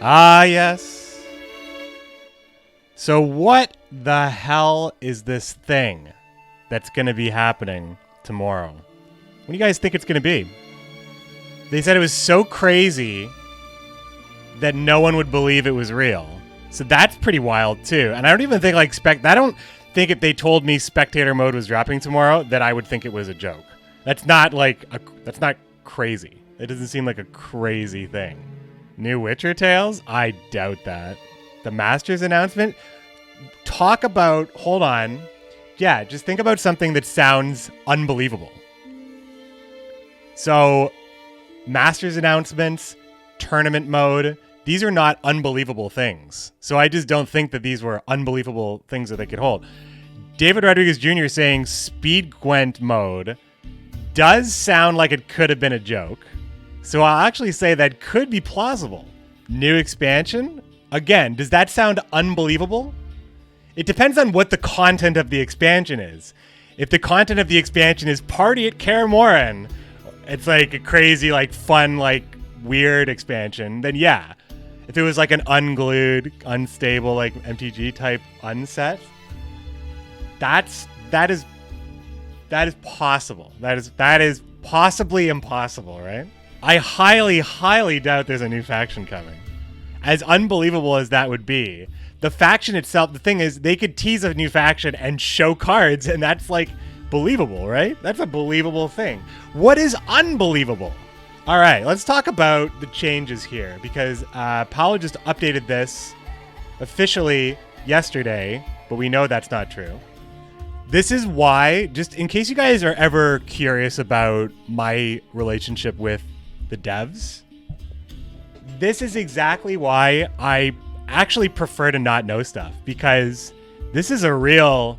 Ah, yes. So what the hell is this thing that's going to be happening tomorrow? What do you guys think it's going to be? They said it was so crazy that no one would believe it was real. So that's pretty wild too. And I don't even think I don't think if they told me spectator mode was dropping tomorrow that I would think it was a joke. That's not that's not crazy. It doesn't seem like a crazy thing. New Witcher Tales? I doubt that. The Masters announcement? Hold on. Yeah, just think about something that sounds unbelievable. So, Masters announcements, tournament mode, these are not unbelievable things. So I just don't think that these were unbelievable things that they could hold. David Rodriguez Jr. saying Speed Gwent mode does sound like it could have been a joke. So I'll actually say that could be plausible. New expansion? Again, does that sound unbelievable? It depends on what the content of the expansion is. If the content of the expansion is Party at Kaer Morhen, it's like a crazy, fun, weird expansion, then yeah. If it was like an unglued, unstable, MTG type unset, that is possible. That is possibly impossible, right? I highly, highly doubt there's a new faction coming. As unbelievable as that would be, the faction itself, the thing is, they could tease a new faction and show cards, and that's believable, right? That's a believable thing. What is unbelievable? All right, let's talk about the changes here, because Paolo just updated this officially yesterday, but we know that's not true. This is why, just in case you guys are ever curious about my relationship with the devs, this is exactly why I actually prefer to not know stuff, because this is a real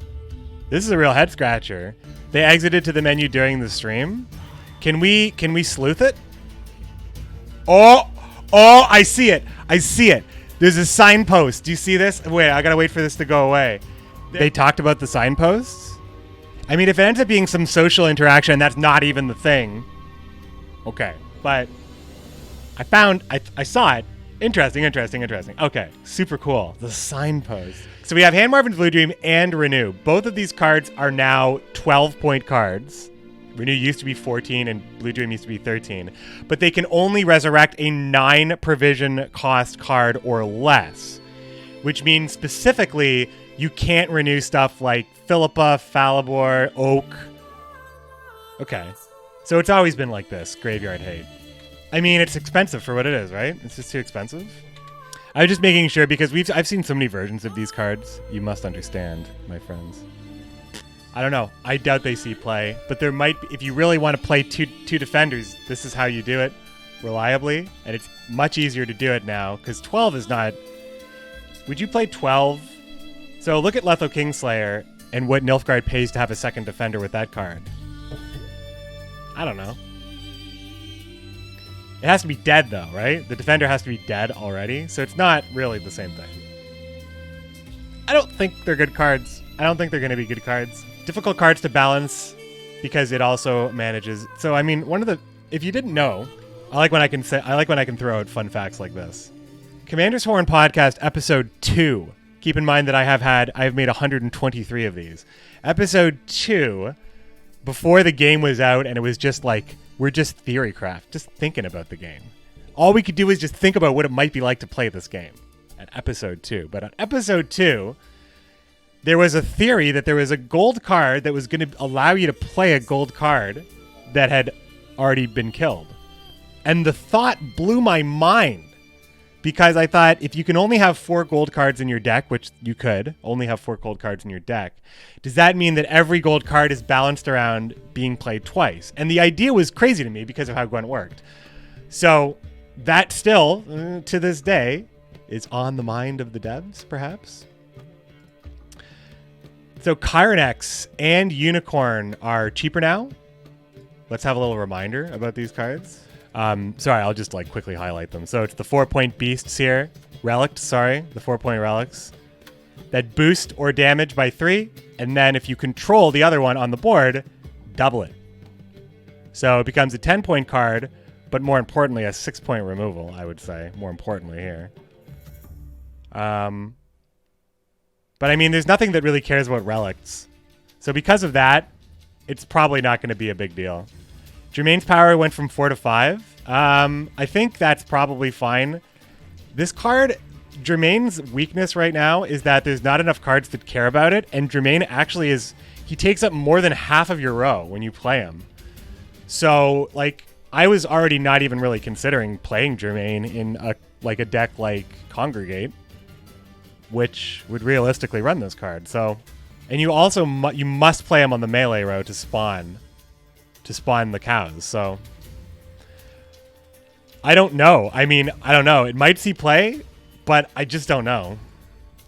head scratcher. They exited to the menu during the stream. Can we sleuth it? Oh, I see it. There's a signpost. Do you see this? Wait, I gotta wait for this to go away. They talked about the signposts? I mean, if it ends up being some social interaction, that's not even the thing. Okay, but I saw it. Interesting. Okay, super cool. The signpost. So we have Handmarvin's Blue Dream and Renew. Both of these cards are now 12-point cards. Renew used to be 14 and Blue Dream used to be 13. But they can only resurrect a 9 provision cost card or less. Which means specifically, you can't renew stuff like Philippa, Falibor, Oak. Okay. So it's always been like this, Graveyard Hate. I mean, it's expensive for what it is, right? It's just too expensive. I was just making sure because I've seen so many versions of these cards. You must understand, my friends. I don't know. I doubt they see play, but there might be, if you really want to play two defenders, this is how you do it reliably, and it's much easier to do it now because 12 is not. Would you play 12? So look at Letho Kingslayer and what Nilfgaard pays to have a second defender with that card. I don't know. It has to be dead, though, right? The defender has to be dead already, so it's not really the same thing. I don't think they're good cards. I don't think they're going to be good cards. Difficult cards to balance because it also manages. So, I mean, if you didn't know, I like when I can throw out fun facts like this. Commander's Horn Podcast, Episode 2. Keep in mind that I have made 123 of these. Episode 2, before the game was out, and it was just we're just theorycraft, just thinking about the game. All we could do is just think about what it might be like to play this game at Episode 2. But on Episode 2, there was a theory that there was a gold card that was going to allow you to play a gold card that had already been killed. And the thought blew my mind. Because I thought, if you can only have 4 gold cards in your deck, which you could only have 4 gold cards in your deck, does that mean that every gold card is balanced around being played twice? And the idea was crazy to me because of how Gwent worked. So that still, to this day, is on the mind of the devs, perhaps. So Kyrenex and Unicorn are cheaper now. Let's have a little reminder about these cards. Sorry, I'll just quickly highlight them. So it's the 4-point beasts here. The 4-point relics. That boost or damage by 3. And then if you control the other one on the board, double it. So it becomes a 10-point card, but more importantly, a 6-point removal, I would say. More importantly here. But I mean, there's nothing that really cares about relicts. So because of that, it's probably not going to be a big deal. Germain's power went from 4 to 5. I think that's probably fine. This card, Germain's weakness right now is that there's not enough cards that care about it. And Germain actually is, he takes up more than half of your row when you play him. So like, I was already not even really considering playing Germain in a deck like Congregate, which would realistically run this card. So, and you also you must play him on the melee row to spawn the cows. So I don't know. I mean, I don't know. It might see play, but I just don't know.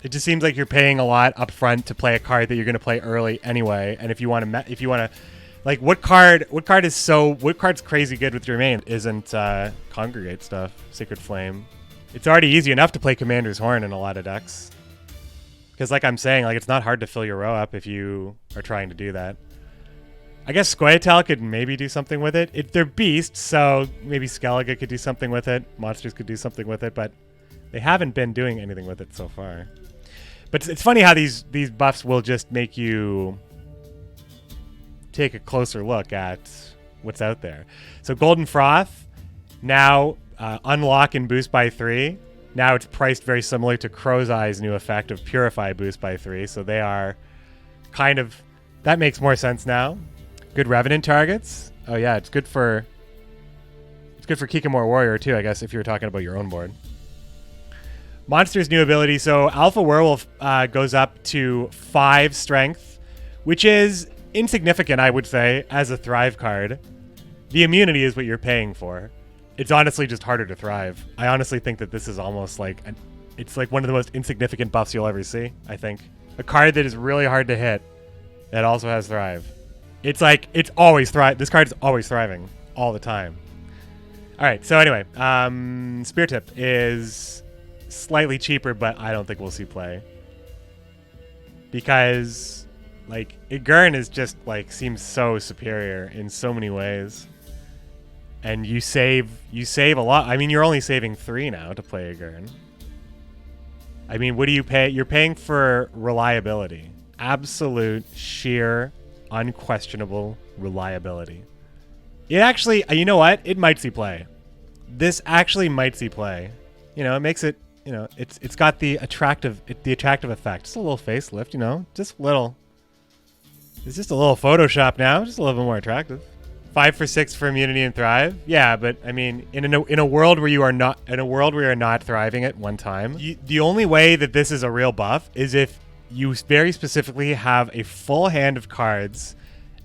It just seems like you're paying a lot up front to play a card that you're going to play early anyway. And if you want to, like, what card's crazy good with Germain isn't Congregate stuff, Sacred Flame. It's already easy enough to play Commander's Horn in a lot of decks. Because like I'm saying, like, it's not hard to fill your row up if you are trying to do that. I guess scoia'tael could maybe do something with it. They're beasts, so maybe Skellige could do something with it. Monsters could do something with it, but they haven't been doing anything with it so far. But it's funny how these buffs will just make you take a closer look at what's out there. So Golden Froth, now unlock and boost by 3. Now it's priced very similar to Crow's Eye's new effect of Purify boost by 3. So they are kind of, that makes more sense now. Good Revenant targets. Oh yeah, it's good for Kikamor Warrior too, I guess, if you're talking about your own board. Monster's new ability. So Alpha Werewolf goes up to 5 strength, which is insignificant, I would say, as a Thrive card. The immunity is what you're paying for. It's honestly just harder to Thrive. I honestly think that this is almost like it's like one of the most insignificant buffs you'll ever see, I think. A card that is really hard to hit that also has Thrive. It's like, it's always Thrive. This card is always thriving all the time. All right, so anyway, Spear Tip is slightly cheaper, but I don't think we'll see play. Because, like, Igurn is just, like, seems so superior in so many ways. And you save a lot. I mean, you're only saving 3 now to play Igurn. I mean, what do you pay? You're paying for reliability. Absolute, sheer, unquestionable reliability. It actually, you know what? It might see play. This actually might see play. You know, it makes it, you know, it's got the attractive effect. Just a little facelift, you know, just little. It's just a little Photoshop now, just a little bit more attractive. 5 for 6 for immunity and Thrive. Yeah, but I mean, in a world where you are not thriving at one time, the only way that this is a real buff is if you very specifically have a full hand of cards,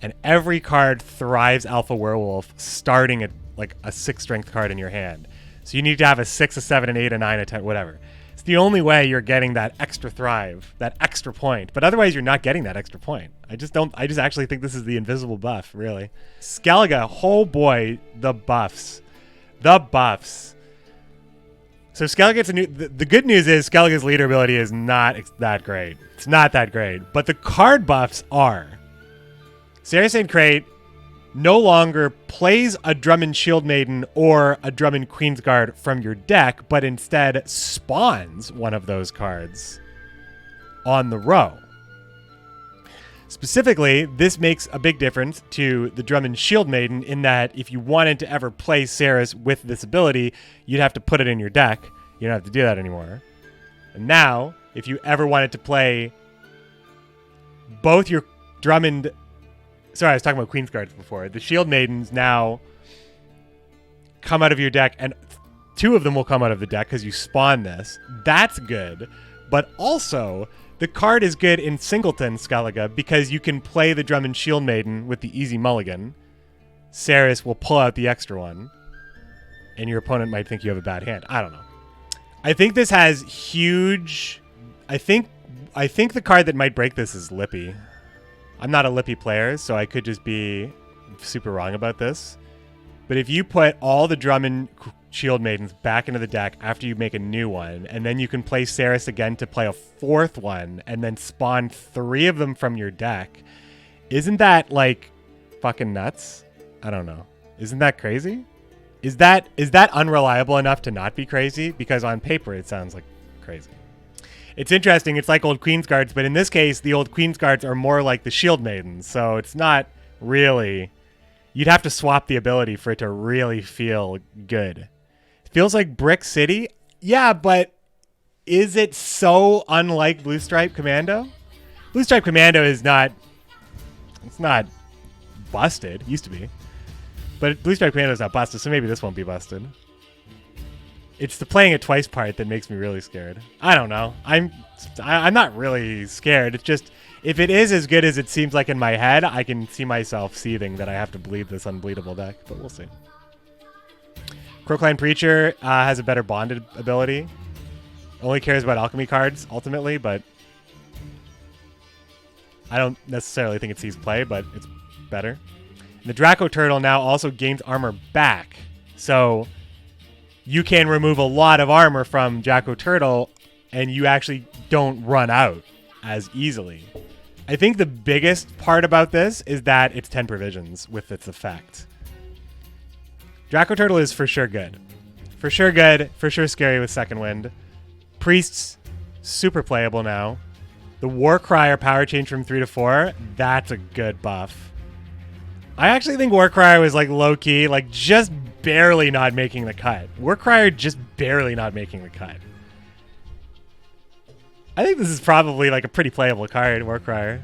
and every card thrives Alpha Werewolf, starting at like a 6 strength card in your hand. So you need to have a 6, a 7, an 8, a 9, a 10, whatever. It's the only way you're getting that extra Thrive, that extra point. But otherwise, you're not getting that extra point. I just actually think this is the invisible buff, really. Skellige, oh boy, the buffs. The buffs. So Skellige gets a new... The good news is Skellige's leader ability is not that great. It's not that great. But the card buffs are. Sarah St. Crate no longer plays a Drummond Shield Maiden or a Drummond Queensguard from your deck, but instead spawns one of those cards on the row. Specifically, this makes a big difference to the Drummond Shield Maiden in that if you wanted to ever play Saris with this ability, you'd have to put it in your deck. You don't have to do that anymore. And now, if you ever wanted to play both your Drummond... Sorry, I was talking about Queensguards before. The Shield Maidens now come out of your deck, and 2 of them will come out of the deck because you spawn this. That's good. But also, the card is good in Singleton Skellige because you can play the Drummond Shield Maiden with the easy mulligan. Saris will pull out the extra one, and your opponent might think you have a bad hand. I don't know. I think this has huge... I think the card that might break this is Lippy. I'm not a Lippy player, so I could just be super wrong about this. But if you put all the Drummond Shield Maidens back into the deck after you make a new one, and then you can play Saris again to play a 4th one, and then spawn 3 of them from your deck, isn't that, like, fucking nuts? I don't know. Isn't that crazy? Is that unreliable enough to not be crazy? Because on paper, it sounds like crazy. It's interesting. It's like old Queen's Guards, but in this case, the old Queen's Guards are more like the Shield Maidens. So it's not really... You'd have to swap the ability for it to really feel good. It feels like Brick City. Yeah, but is it so unlike Blue Stripe Commando? Blue Stripe Commando is not... It's not busted. It used to be. But Blue Stripe Commando is not busted, so maybe this won't be busted. It's the playing it twice part that makes me really scared. I don't know. I'm not really scared. It's just... If it is as good as it seems like in my head, I can see myself seething that I have to bleed this unbleedable deck, but we'll see. Crowclan Preacher has a better bonded ability. Only cares about alchemy cards, ultimately, but I don't necessarily think it sees play, but it's better. And the Draco Turtle now also gains armor back, so you can remove a lot of armor from Draco Turtle, and you actually don't run out as easily. I think the biggest part about this is that it's 10 provisions with its effect. Draco Turtle is for sure good. For sure good. For sure scary with Second Wind. Priests, super playable now. The War Crier power change from 3 to 4, that's a good buff. I actually think War Crier was like low-key, like just barely not making the cut. War Crier just barely not making the cut. I think this is probably like a pretty playable card, War Crier.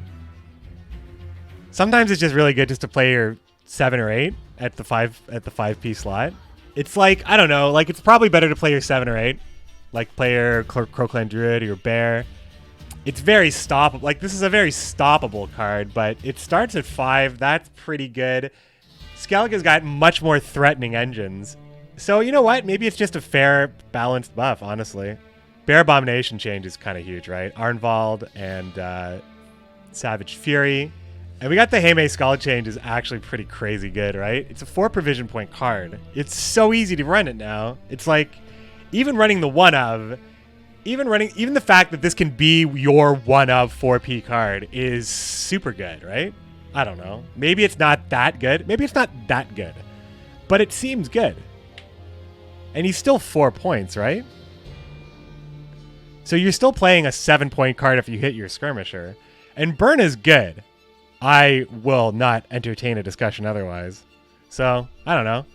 Sometimes it's just really good just to play your 7 or 8 at the 5p slot. It's like, I don't know, like it's probably better to play your 7 or 8, like play your Crowclan Druid or your Bear. It's very stoppable. Like this is a very stoppable card, but it starts at 5. That's pretty good. Skellige's got much more threatening engines. So you know what? Maybe it's just a fair, balanced buff, honestly. Bear Abomination change is kind of huge, right? Arnvald and Savage Fury. And we got the Heimei Skull change is actually pretty crazy good, right? It's a 4 provision point card. It's so easy to run it now. It's like, even running the one of, even the fact that this can be your one of 4p card is super good, right? I don't know. Maybe it's not that good. Maybe it's not that good. But it seems good. And he's still 4 points, right? So you're still playing a 7-point card if you hit your Skirmisher. And Burn is good. I will not entertain a discussion otherwise. So, I don't know.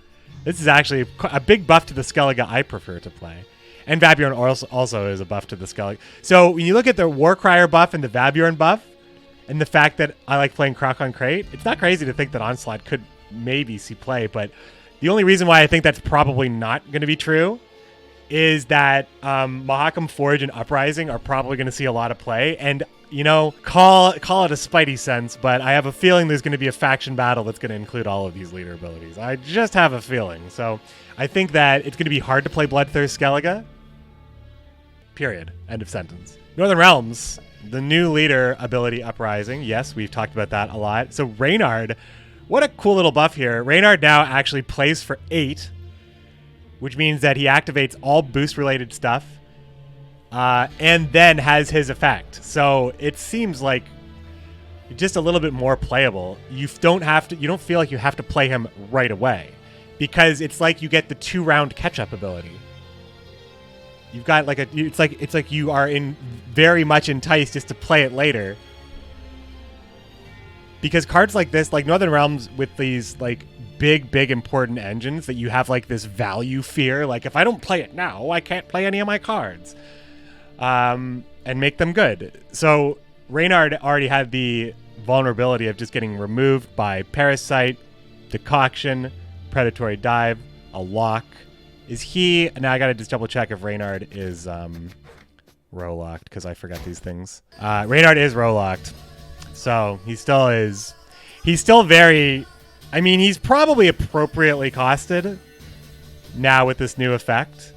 This is actually a big buff to the Skellige I prefer to play. And Vabjorn also is a buff to the Skellige. So when you look at the War Crier buff and the Vabjorn buff, and the fact that I like playing Croc on Crate, it's not crazy to think that Onslaught could maybe see play, but the only reason why I think that's probably not going to be true is that Mahakam Forge and Uprising are probably going to see a lot of play. And, you know, call it a Spidey sense, but I have a feeling there's going to be a faction battle that's going to include all of these leader abilities. I just have a feeling. So I think that it's going to be hard to play Bloodthirst Skellige. Period. End of sentence. Northern Realms, the new leader ability Uprising. Yes, we've talked about that a lot. So Reynard, what a cool little buff here. Reynard now actually plays for 8. Which means that he activates all boost-related stuff, and then has his effect. So it seems like just a little bit more playable. You don't feel like you have to play him right away, because it's like you get the 2-round catch-up ability. You've got like it's like you are very much enticed just to play it later. Because cards like this, like Northern Realms with these like big important engines that you have like this value fear, like if I don't play it now, I can't play any of my cards, and make them good. So Reynard already had the vulnerability of just getting removed by Parasite, Decoction, Predatory Dive, a lock. Is he, now I gotta just double check if Reynard is row-locked, because I forget these things. Reynard is row-locked. So he still is, he's still very, I mean, he's probably appropriately costed now with this new effect.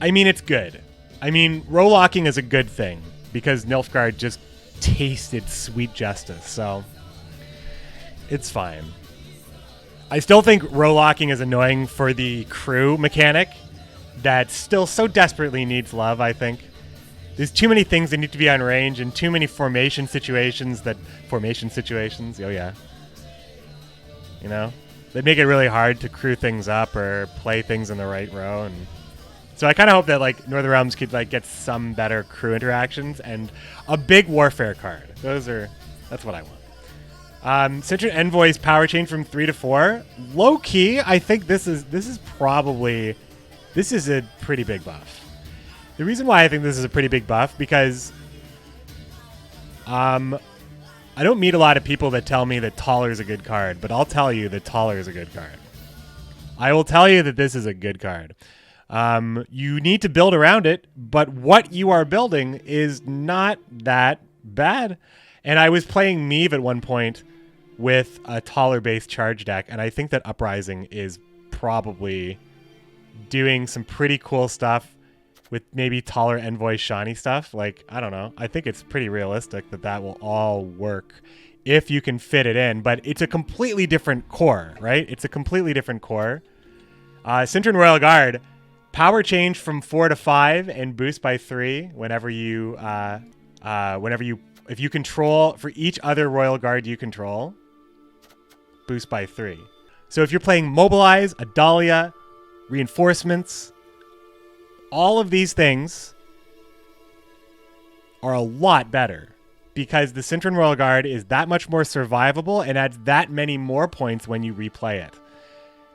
I mean, it's good. I mean, row locking is a good thing because Nilfgaard just tasted sweet justice, so it's fine. I still think row locking is annoying for the crew mechanic that still so desperately needs love, I think. There's too many things that need to be on range and too many formation situations, oh yeah. You know, they make it really hard to crew things up or play things in the right row, and So I kind of hope that like Northern Realms could like get some better crew interactions and a big warfare card. That's what I want. Citron Envoy's power change from 3 to 4. Low key, I think this is a pretty big buff. The reason why I think this is a pretty big buff because I don't meet a lot of people that tell me that Taller is a good card, but I'll tell you that Taller is a good card. I will tell you that this is a good card. You need to build around it, but what you are building is not that bad. And I was playing Meve at one point with a Taller-based charge deck, and I think that Uprising is probably doing some pretty cool stuff with maybe Taller Envoy Shani stuff. Like, I don't know. I think it's pretty realistic that will all work if you can fit it in. But it's a completely different core, right? It's a completely different core. Cintron Royal Guard, power change from 4 to 5 and boost by 3 if you control for each other Royal Guard you control, boost by 3. So if you're playing Mobilize, Adalia, Reinforcements, all of these things are a lot better because the Cintron Royal Guard is that much more survivable and adds that many more points when you replay it.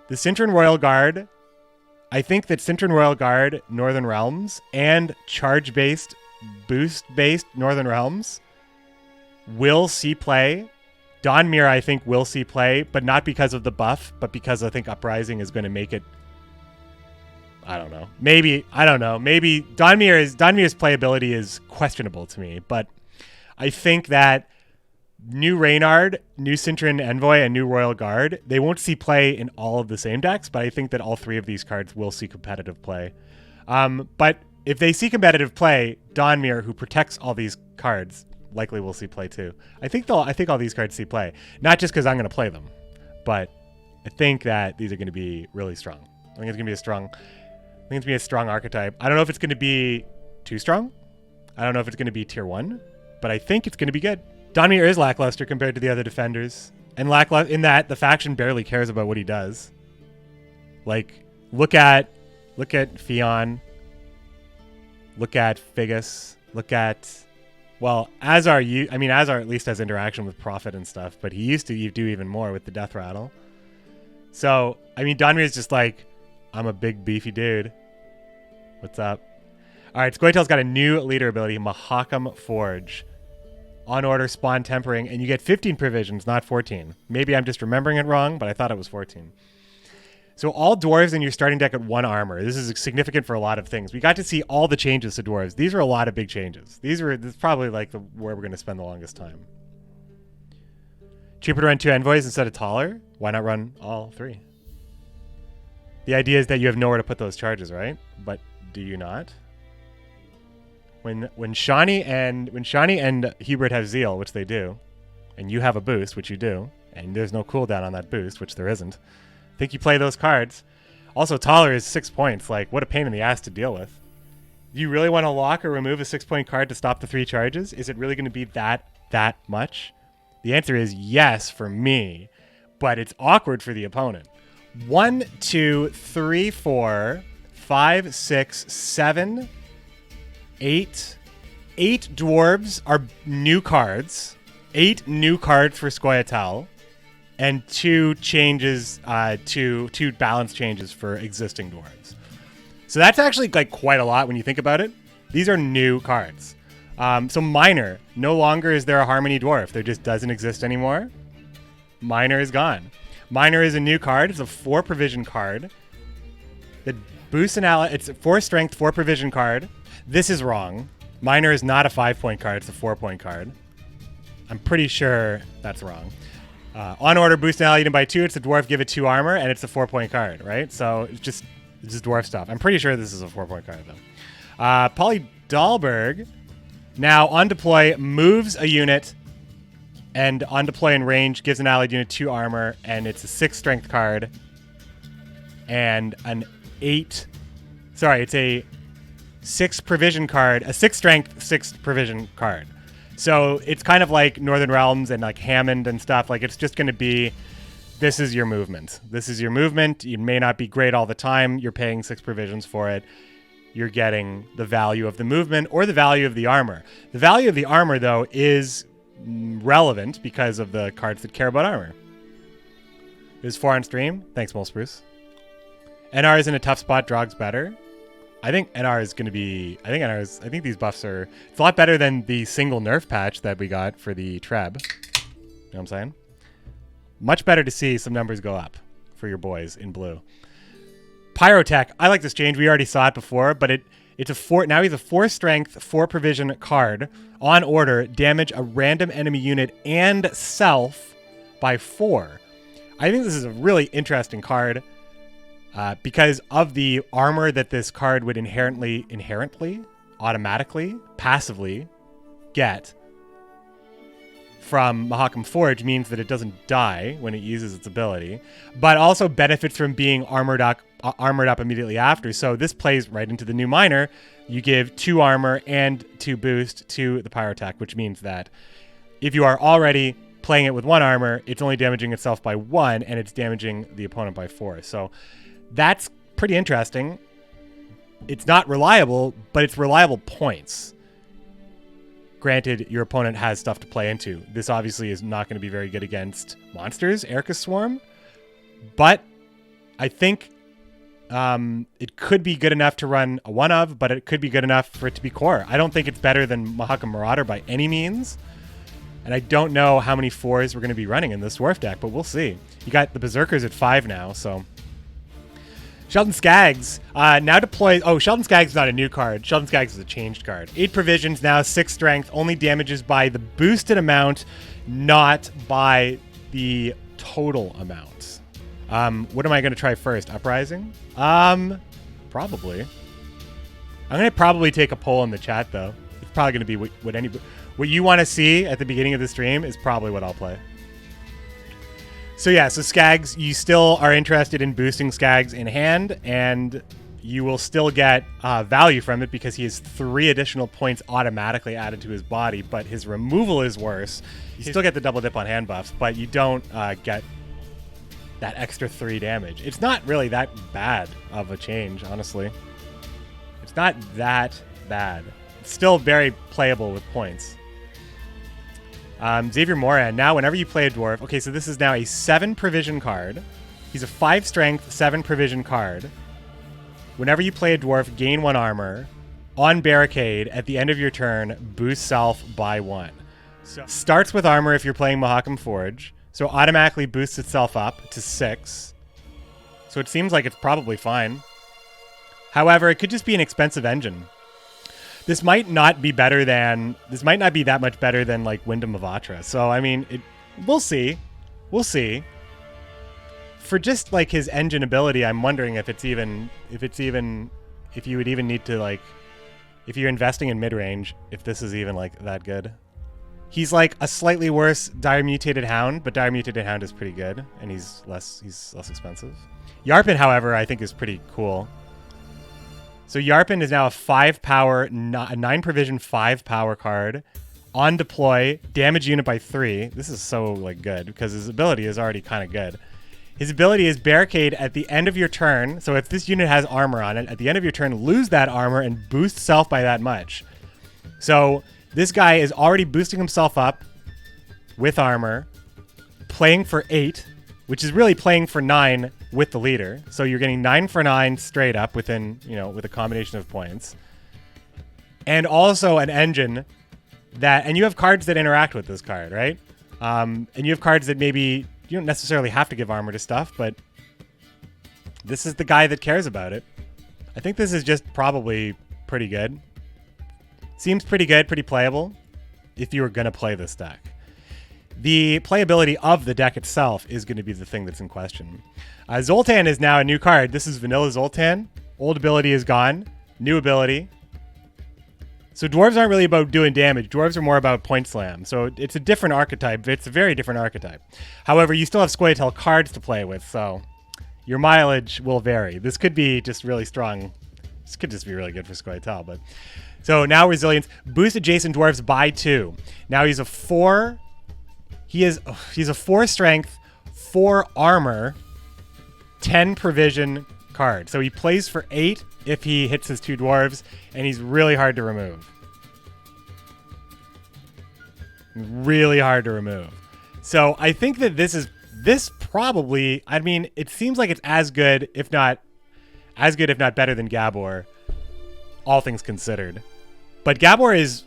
The Cintron Royal Guard, I think that Cintron Royal Guard Northern Realms and charge-based, boost-based Northern Realms will see play. Dawnmere, I think, will see play, but not because of the buff, but because I think Uprising is going to make it. I don't know. Maybe Dawnmere's playability is questionable to me, but I think that new Reynard, new Cintron Envoy, and new Royal Guard, they won't see play in all of the same decks, but I think that all 3 of these cards will see competitive play. But if they see competitive play, Dawnmere, who protects all these cards, likely will see play too. I think all these cards see play, not just because I'm going to play them, but I think that these are going to be really strong. I think it's going to be a strong archetype. I don't know if it's going to be too strong. I don't know if it's going to be tier 1, but I think it's going to be good. Dawnmere is lackluster compared to the other defenders, and lackluster in that the faction barely cares about what he does. Like, look at Fionn, look at Figus, look at, well, Azar at least has interaction with Prophet and stuff, but he used to do even more with the Death Rattle. So, I mean, Dawnmere is just like, I'm a big beefy dude. What's up? All right, scoia'tael's got a new leader ability, Mahakam Forge. On order, spawn tempering, and you get 15 provisions, not 14. Maybe I'm just remembering it wrong, but I thought it was 14. So all dwarves in your starting deck at 1 armor. This is significant for a lot of things. We got to see all the changes to dwarves. These are a lot of big changes. This is probably like where we're going to spend the longest time. Cheaper to run 2 envoys instead of Taller? Why not run all 3? The idea is that you have nowhere to put those charges, right? But do you not? When Shani and Hubert have Zeal, which they do, and you have a boost, which you do, and there's no cooldown on that boost, which there isn't, I think you play those cards. Also, Taller is 6 points. Like, what a pain in the ass to deal with. Do you really want to lock or remove a 6-point card to stop the 3 charges? Is it really going to be that much? The answer is yes for me, but it's awkward for the opponent. 1, 2, 3, 4, 5, 6, 7, 8. 8 dwarves are new cards. 8 new cards for scoia'tael. And 2 changes, 2 balance changes for existing dwarves. So that's actually like quite a lot when you think about it. These are new cards. So Minor, no longer is there a Harmony Dwarf. There just doesn't exist anymore. Minor is gone. Minor is a new card. It's a 4 provision card. That boosts an ally. It's a 4 strength, 4 provision card. This is wrong. Minor is not a 5-point card. It's a 4-point card. I'm pretty sure that's wrong. On order, boost an ally by 2. It's a dwarf, give it 2 armor, and it's a 4-point card, right? So it's just dwarf stuff. I'm pretty sure this is a 4-point card, though. Polly Dahlberg, now on deploy, moves a unit, and on deploy in range, gives an allied unit 2 armor, and it's a 6 strength card, and an 8... Sorry, it's a 6 provision card, a 6 strength, 6 provision card. So it's kind of like Northern Realms and like Hammond and stuff. Like, it's just going to be, this is your movement. This is your movement. You may not be great all the time. You're paying 6 provisions for it. you're getting the value of the movement or the value of the armor. The value of the armor, though, is relevant because of the cards that care about armor. It was 4 on stream. Thanks, Mole Spruce. NR is in a tough spot. Drog's better. I think NR is going to be... I think these buffs are... It's a lot better than the single nerf patch that we got for the Treb. You know what I'm saying? Much better to see some numbers go up for your boys in blue. Pyrotech. I like this change. We already saw it before, but it's a 4... Now he's a 4 strength, 4 provision card. On order, damage a random enemy unit and self by 4. I think this is a really interesting card because of the armor that this card would inherently, automatically, passively get from Mahakam Forge means that it doesn't die when it uses its ability, but also benefits from being armored up immediately after. So this plays right into the new minor. You give 2 armor and 2 boost to the Pyrotech, which means that if you are already playing it with 1 armor, it's only damaging itself by 1, and it's damaging the opponent by 4. So that's pretty interesting. It's not reliable, but it's reliable points. Granted, your opponent has stuff to play into. This obviously is not going to be very good against monsters, Erica's Swarm, but I think it could be good enough to run a 1-of, but it could be good enough for it to be core. I don't think it's better than Mahakam Marauder by any means. And I don't know how many 4s we're going to be running in this Dwarf deck, but we'll see. You got the Berserkers at 5 now, so... Sheldon Skaggs now deploys... Oh, Sheldon Skaggs is not a new card. Sheldon Skaggs is a changed card. 8 provisions now, 6 strength, only damages by the boosted amount, not by the total amount. What am I going to try first? Uprising? Probably. I'm going to probably take a poll in the chat, though. It's probably going to be what you want to see at the beginning of the stream is probably what I'll play. So yeah, so Skaggs, you still are interested in boosting Skaggs in hand, and you will still get value from it because he has 3 additional points automatically added to his body, but his removal is worse. You still get the double dip on hand buffs, but you don't get that extra 3 damage. It's not really that bad of a change, honestly. It's not that bad. It's still very playable with points. Xavier Moran. Now, whenever you play a dwarf... Okay, so this is now a 7 provision card. He's a 5 strength, 7 provision card. Whenever you play a dwarf, gain 1 armor. On barricade, at the end of your turn, boost self by 1. So starts with armor if you're playing Mahakam Forge. So automatically boosts itself up to 6. So it seems like it's probably fine. However, it could just be an expensive engine. This might not be better than... This might not be that much better than, like, Wyndham of Atra. So, I mean, we'll see. We'll see. For just, like, his engine ability, I'm wondering if you would even need to, like... If you're investing in mid-range, if this is even, like, that good. He's, like, a slightly worse Dire Mutated Hound, but Dire Mutated Hound is pretty good, and he's less expensive. Yarpin, however, I think is pretty cool. So Yarpin is now a 5 power, a 9 provision 5 power card. On deploy, damage unit by 3. This is so like good because his ability is already kind of good. His ability is barricade at the end of your turn. So if this unit has armor on it, at the end of your turn, lose that armor and boost self by that much. So this guy is already boosting himself up with armor, playing for 8, which is really playing for 9 with the leader. So you're getting 9 for 9 straight up within, with a combination of points. And also an engine that, and you have cards that interact with this card, right? And you have cards that maybe you don't necessarily have to give armor to stuff, but this is the guy that cares about it. I think this is just probably pretty good. Seems pretty good, pretty playable if you were going to play this deck. The playability of the deck itself is going to be the thing that's in question. Zoltan is now a new card. This is Vanilla Zoltan. Old ability is gone. New ability. So dwarves aren't really about doing damage. Dwarves are more about point slam. So it's a different archetype. It's a very different archetype. However, you still have scoia'tael cards to play with, so your mileage will vary. This could be just really strong. This could just be really good for scoia'tael, but... So now Resilience. Boost adjacent dwarves by 2. Now he's a 4... He's a 4 strength, 4 armor, 10 provision card. So he plays for 8 if he hits his 2 dwarves, and he's really hard to remove. Really hard to remove. So I think that this probably, I mean, it seems like it's as good, if not better than Gabor, all things considered. But Gabor is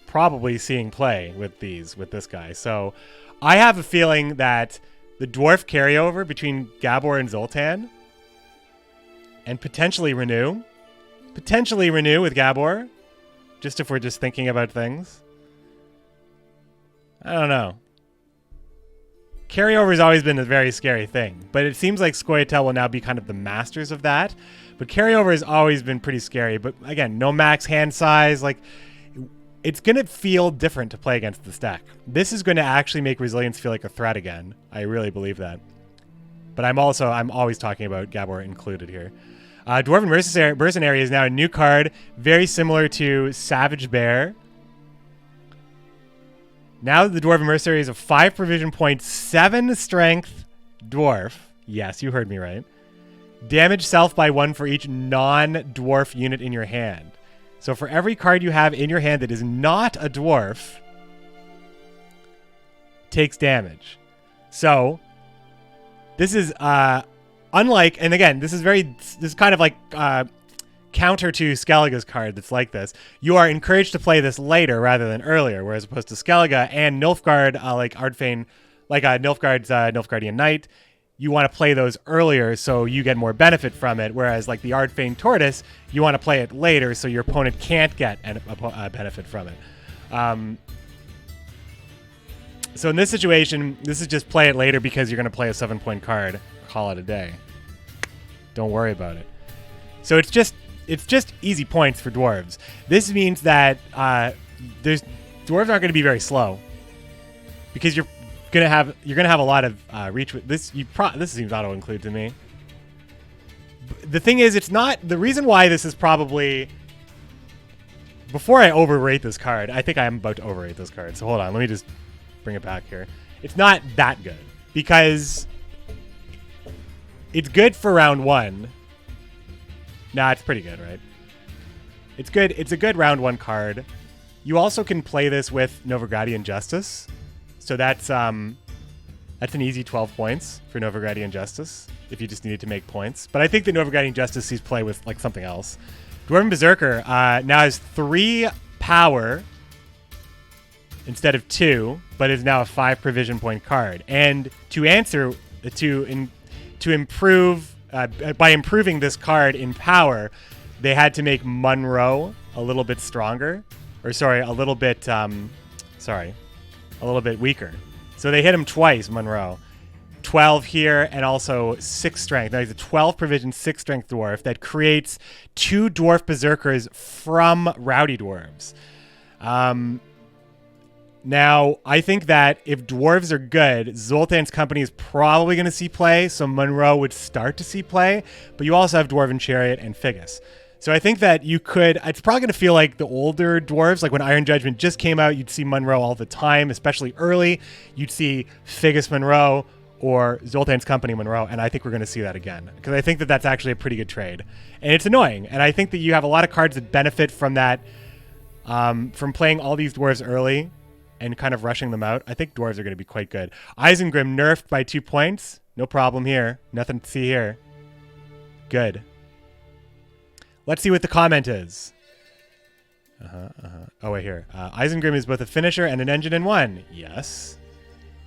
probably seeing play with this guy. So I have a feeling that the dwarf carryover between Gabor and Zoltan, and potentially renew with Gabor, just if we're just thinking about things. I don't know. Carryover has always been a very scary thing, but it seems like scoia'tael will now be kind of the masters of that. But carryover has always been pretty scary. But again, no max hand size. Like, it's going to feel different to play against this deck. This is going to actually make resilience feel like a threat again. I really believe that. But I'm always talking about Gabor included here. Dwarven Mercenary is now a new card, very similar to Savage Bear. Now the Dwarven Mercenary is a 5 provision point, 7 strength dwarf. Yes, you heard me right. Damage self by 1 for each non-dwarf unit in your hand. So for every card you have in your hand that is not a dwarf, takes damage. So this is unlike, and again, this is kind of like counter to Skellige's card that's like this. You are encouraged to play this later rather than earlier, whereas opposed to Skellige and Nilfgaard, like Ardfane, like Nilfgaard's Nilfgaardian Knight, you want to play those earlier so you get more benefit from it, whereas like the Ardfane Tortoise, you want to play it later so your opponent can't get a benefit from it. So in this situation, this is just play it later because you're going to play a 7-point card. Call it a day. Don't worry about it. So it's just easy points for dwarves. This means that dwarves aren't going to be very slow because you're gonna have a lot of reach with this. This seems auto include to me. The thing is, it's not the reason why this is probably. Before I overrate this card, I think I am about to overrate this card. So hold on, let me just bring it back here. It's not that good because it's good for round 1. Nah, it's pretty good, right? It's good. It's a good round 1 card. You also can play this with Nilfgaardian Justice. So that's an easy 12 points for Nilfgaardian Justice if you just needed to make points. But I think the Nilfgaardian Justice sees play with like something else. Dwarven Berserker now has 3 power instead of 2, but is now a 5 provision point card. And to improve by improving this card in power, they had to make Monroe a little bit stronger, or sorry, a little bit weaker. So they hit him twice, Monroe. 12 here and also 6 strength. Now he's a 12 provision, 6 strength dwarf that creates 2 dwarf berserkers from rowdy dwarves. Now, I think that if dwarves are good, Zoltan's company is probably going to see play, so Monroe would start to see play, but you also have Dwarven Chariot and Figus. So I think that you could, it's probably going to feel like the older dwarves, like when Iron Judgment just came out, you'd see Monroe all the time, especially early. You'd see Figus Monroe or Zoltan's company Monroe, and I think we're going to see that again, because I think that that's actually a pretty good trade. And it's annoying, and I think that you have a lot of cards that benefit from that, from playing all these dwarves early and kind of rushing them out. I think dwarves are going to be quite good. Isengrim nerfed by 2 points. No problem here. Nothing to see here. Good. Let's see what the comment is. Oh, wait, here. Isengrim is both a finisher and an engine in one. Yes.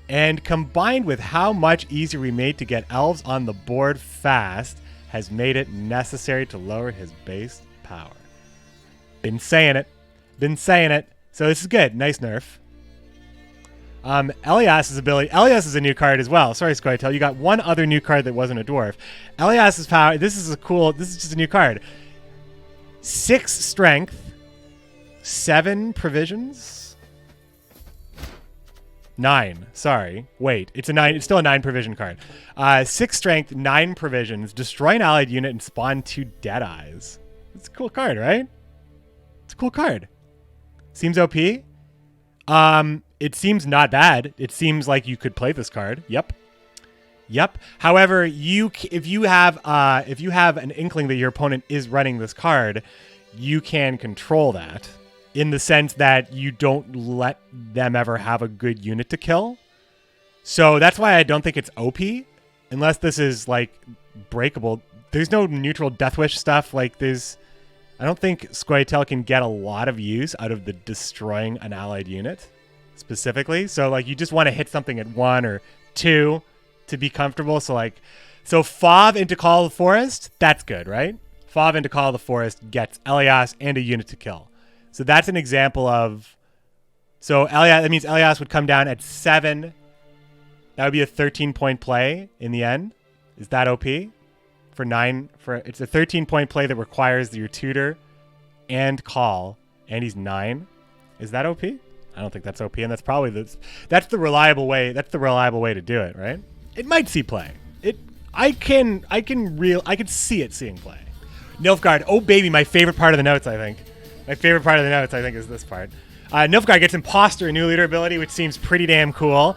And combined with how much easier we made to get elves on the board fast has made it necessary to lower his base power. Been saying it. So this is good. Nice nerf. Elias's ability. Elias is a new card as well. Sorry, scoia'tael. You got one other new card that wasn't a dwarf. Elias's power. This is just a new card. 6 strength, 7 provisions. 9. Sorry. Wait. It's a 9. It's still a 9 provision card. 6 strength, 9 provisions. Destroy an allied unit and spawn 2 Deadeyes. It's a cool card, right? It's a cool card. Seems OP. It seems not bad. It seems like you could play this card. Yep. Yep. However, if you have an inkling that your opponent is running this card, you can control that in the sense that you don't let them ever have a good unit to kill. So that's why I don't think it's OP, unless this is like breakable. There's no neutral Death Wish stuff. Like I don't think scoia'tael can get a lot of use out of the destroying an allied unit specifically. So like you just want to hit something at 1 or 2 to be comfortable. So Fov into Call of the Forest, that's good, right? Fov into Call of the Forest gets Elias and a unit to kill. So that's an example of... So that means Elias would come down at 7. That would be a 13-point play in the end. Is that OP? For 9... It's a 13-point play that requires your tutor and call, and he's 9. Is that OP? I don't think that's OP, and that's probably that's the reliable way. That's the reliable way to do it, right? It might see play. I can see it seeing play. Nilfgaard. Oh baby, my favorite part of the notes, I think. My favorite part of the notes, I think, is this part. Nilfgaard gets Imposter, a new leader ability, which seems pretty damn cool.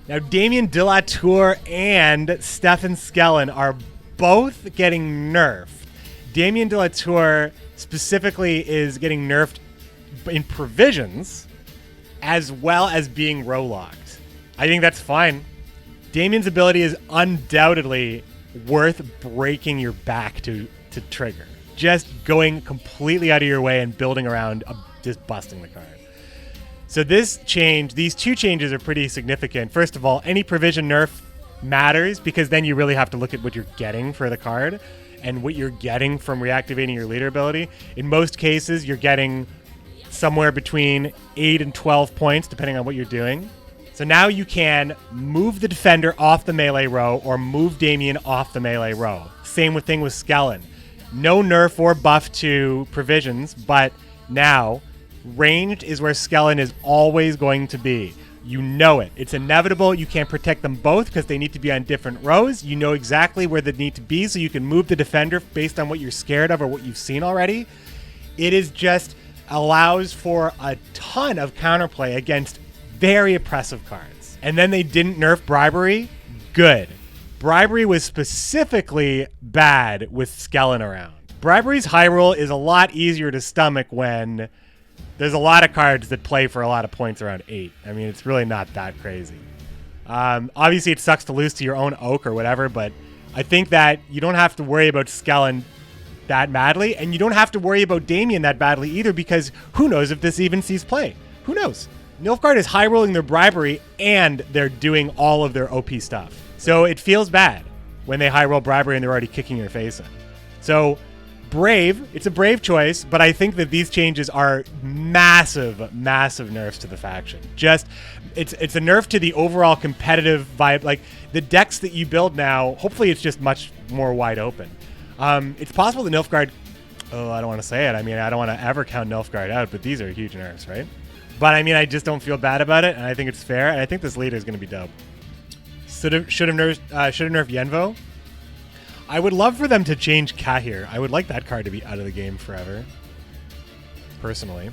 Now, Damien de la Tour and Stefan Skellen are both getting nerfed. Damien de la Tour specifically is getting nerfed in provisions as well as being row-locked. I think that's fine. Damien's ability is undoubtedly worth breaking your back to trigger. Just going completely out of your way and building around just busting the card. So these two changes are pretty significant. First of all, any provision nerf matters because then you really have to look at what you're getting for the card and what you're getting from reactivating your leader ability. In most cases, you're getting somewhere between 8 and 12 points, depending on what you're doing. So now you can move the defender off the melee row or move Damien off the melee row. Same thing with Skellen. No nerf or buff to provisions, but now ranged is where Skellen is always going to be. You know it. It's inevitable. You can't protect them both because they need to be on different rows. You know exactly where they need to be, so you can move the defender based on what you're scared of or what you've seen already. It is just allows for a ton of counterplay against very oppressive cards. And then they didn't nerf Bribery. Good. Bribery was specifically bad with Skellen around. Bribery's high roll is a lot easier to stomach when there's a lot of cards that play for a lot of points around 8. I mean, it's really not that crazy. Obviously, it sucks to lose to your own Oak or whatever, but I think that you don't have to worry about Skellen that badly, and you don't have to worry about Damien that badly either, because who knows if this even sees play? Who knows? Nilfgaard is high-rolling their Bribery, and they're doing all of their OP stuff. So it feels bad when they high-roll Bribery and they're already kicking your face in. So brave. It's a brave choice, but I think that these changes are massive, massive nerfs to the faction. Just, it's a nerf to the overall competitive vibe. Like, the decks that you build now, hopefully it's just much more wide open. It's possible that Nilfgaard... Oh, I don't want to say it. I mean, I don't want to ever count Nilfgaard out, but these are huge nerfs, right? But, I mean, I just don't feel bad about it, and I think it's fair, and I think this leader is going to be dope. Should have nerfed Yenvo. I would love for them to change Kahir. I would like that card to be out of the game forever, personally.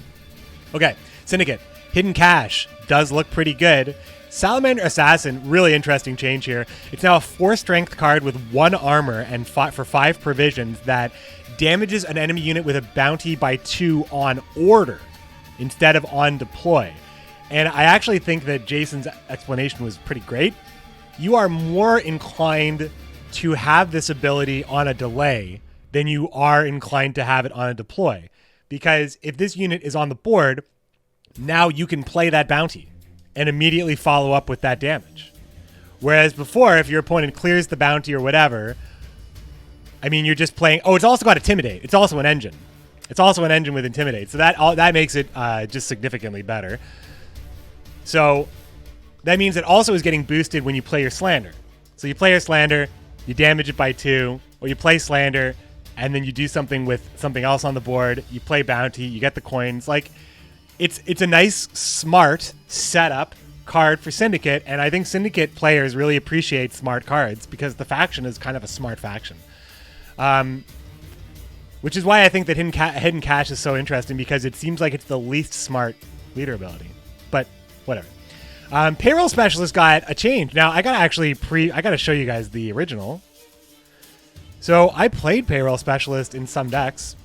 Okay, Syndicate. Hidden Cache does look pretty good. Salamander Assassin, really interesting change here. It's now a 4-strength card with 1 armor and for 5 provisions that damages an enemy unit with a bounty by 2 on order instead of on deploy. And I actually think that Jason's explanation was pretty great. You are more inclined to have this ability on a delay than you are inclined to have it on a deploy. Because if this unit is on the board, now you can play that bounty and immediately follow up with that damage. Whereas before, if your opponent clears the bounty or whatever, I mean, you're just playing... Oh, it's also got Intimidate. It's also an engine. It's also an engine with Intimidate. So that makes it just significantly better. So that means it also is getting boosted when you play your Slander. So you play your Slander, you damage it by 2, or you play Slander, and then you do something with something else on the board. You play Bounty, you get the coins. Like, it's a nice, smart setup card for Syndicate, and I think Syndicate players really appreciate smart cards because the faction is kind of a smart faction. Which is why I think that Hidden Cache is so interesting, because it seems like it's the least smart leader ability. But whatever. Payroll Specialist got a change. Now, I gotta show you guys the original. So I played Payroll Specialist in some decks,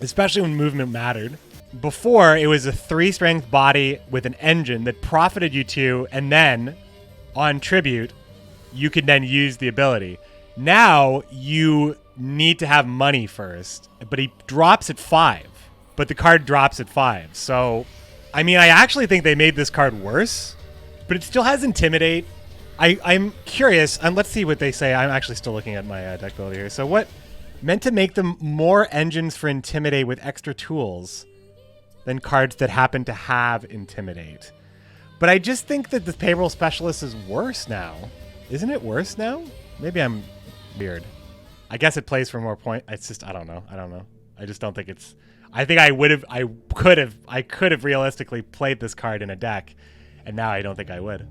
especially when movement mattered. Before, it was a 3-strength body with an engine that profited you 2, and then, on tribute, you could then use the ability. Now, you need to have money first, but he drops at 5. But the card drops at 5. So, I mean, I actually think they made this card worse, but it still has Intimidate. I'm curious, and let's see what they say. I'm actually still looking at my deck builder here. So what, meant to make them more engines for Intimidate with extra tools than cards that happen to have Intimidate. But I just think that the Payroll Specialist is worse now. Isn't it worse now? Maybe I'm weird. I guess it plays for more points. It's just, I don't know. I just don't think it's... I think I could have realistically played this card in a deck, and now I don't think I would.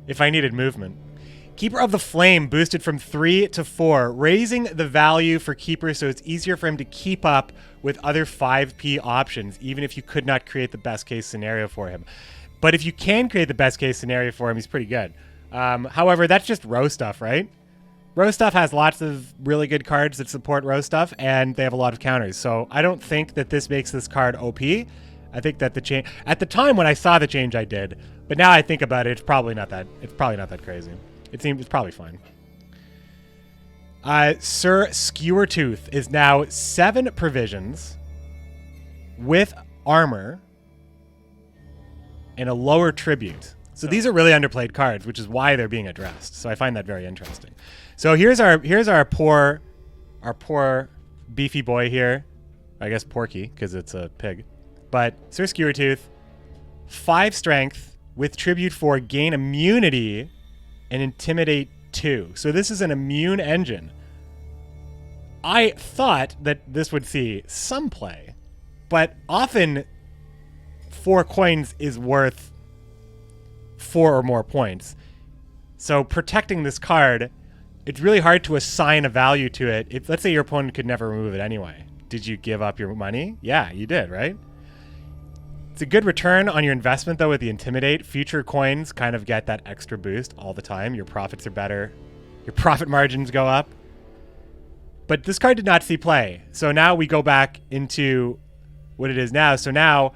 If I needed movement. Keeper of the Flame boosted from 3 to 4, raising the value for Keeper so it's easier for him to keep up with other 5p options, even if you could not create the best case scenario for him. But if you can create the best case scenario for him, he's pretty good. However, that's just Row stuff, right? Row stuff has lots of really good cards that support Row stuff, and they have a lot of counters. So I don't think that this makes this card OP. I think that the change at the time when I saw the change, I did, but now I think about it, it's probably not that crazy. It's probably fine. Sir Skewertooth is now 7 provisions with armor and a lower tribute. So these are really underplayed cards, which is why they're being addressed. So I find that very interesting. So here's our poor beefy boy here. I guess Porky, because it's a pig. But Sir Skewertooth, 5 strength with tribute 4, gain immunity and intimidate 2. So this is an immune engine. I thought that this would see some play, but often 4 coins is worth 4 or more points. So protecting this card, it's really hard to assign a value to it. If, let's say your opponent could never remove it anyway. Did you give up your money? Yeah, you did, right? It's a good return on your investment, though, with the Intimidate. Future coins kind of get that extra boost all the time. Your profits are better. Your profit margins go up. But this card did not see play. So now we go back into what it is now. So now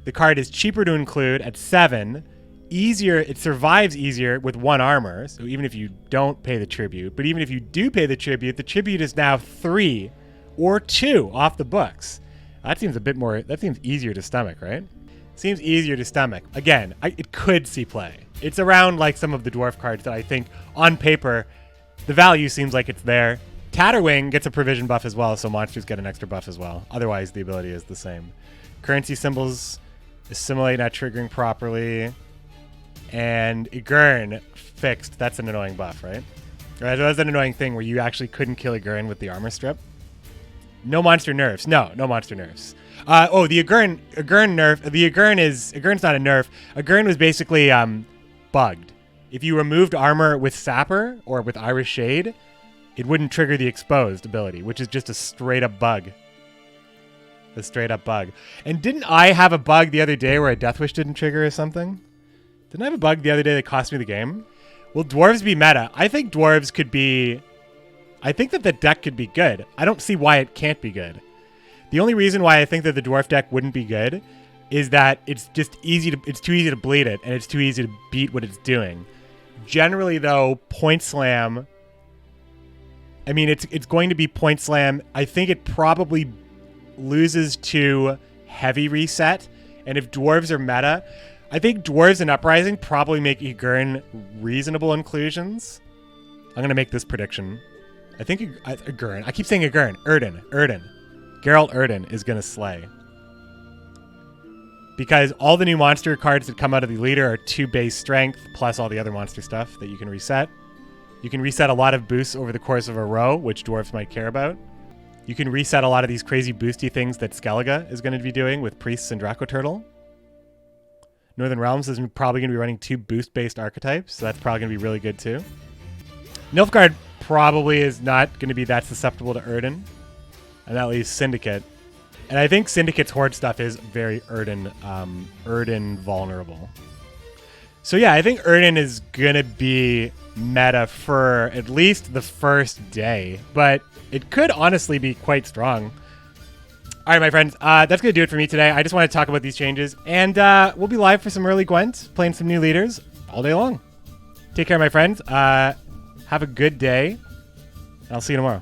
the card is cheaper to include at 7. Easier, it survives easier with 1 armor. So even if you don't pay the tribute, but even if you do pay the tribute is now 3 or 2 off the books. That seems a bit more, that seems easier to stomach, right? Seems easier to stomach. Again, it could see play. It's around like some of the dwarf cards that I think on paper, the value seems like it's there. Tatterwing gets a provision buff as well, so monsters get an extra buff as well. Otherwise, the ability is the same. Currency symbols assimilate not triggering properly. And Igurn fixed. That's an annoying buff, right? Right, that was an annoying thing where you actually couldn't kill Igurn with the armor strip. No monster nerfs. No monster nerfs. The Igurn nerf. Igurn's not a nerf. Igurn was basically bugged. If you removed armor with Sapper or with Irish Shade, it wouldn't trigger the exposed ability, which is just a straight up bug. A straight up bug. And didn't I have a bug the other day where a Death Wish didn't trigger or something? Didn't I have a bug the other day that cost me the game? Will dwarves be meta? I think dwarves could be... I think that the deck could be good. I don't see why it can't be good. The only reason why I think that the dwarf deck wouldn't be good is that it's just it's too easy to bleed it, and it's too easy to beat what it's doing. Generally, though, Point Slam... I mean, it's going to be Point Slam. I think it probably loses to Heavy Reset, and if dwarves are meta... I think dwarves and Uprising probably make Igurn reasonable inclusions. I'm going to make this prediction. I think Igurn. I keep saying Igurn. Erden. Geralt Erden is going to slay. Because all the new monster cards that come out of the leader are 2 base strength, plus all the other monster stuff that you can reset. You can reset a lot of boosts over the course of a row, which dwarves might care about. You can reset a lot of these crazy boosty things that Skellige is going to be doing with Priests and Draco Turtle. Northern Realms is probably going to be running 2 boost-based archetypes, so that's probably going to be really good too. Nilfgaard probably is not going to be that susceptible to Erden, and that leaves Syndicate. And I think Syndicate's Horde stuff is very Erden vulnerable. So yeah, I think Erden is gonna be meta for at least the first day, but it could honestly be quite strong. All right, my friends, that's going to do it for me today. I just want to talk about these changes, and we'll be live for some early Gwent, playing some new leaders all day long. Take care, my friends. Have a good day, and I'll see you tomorrow.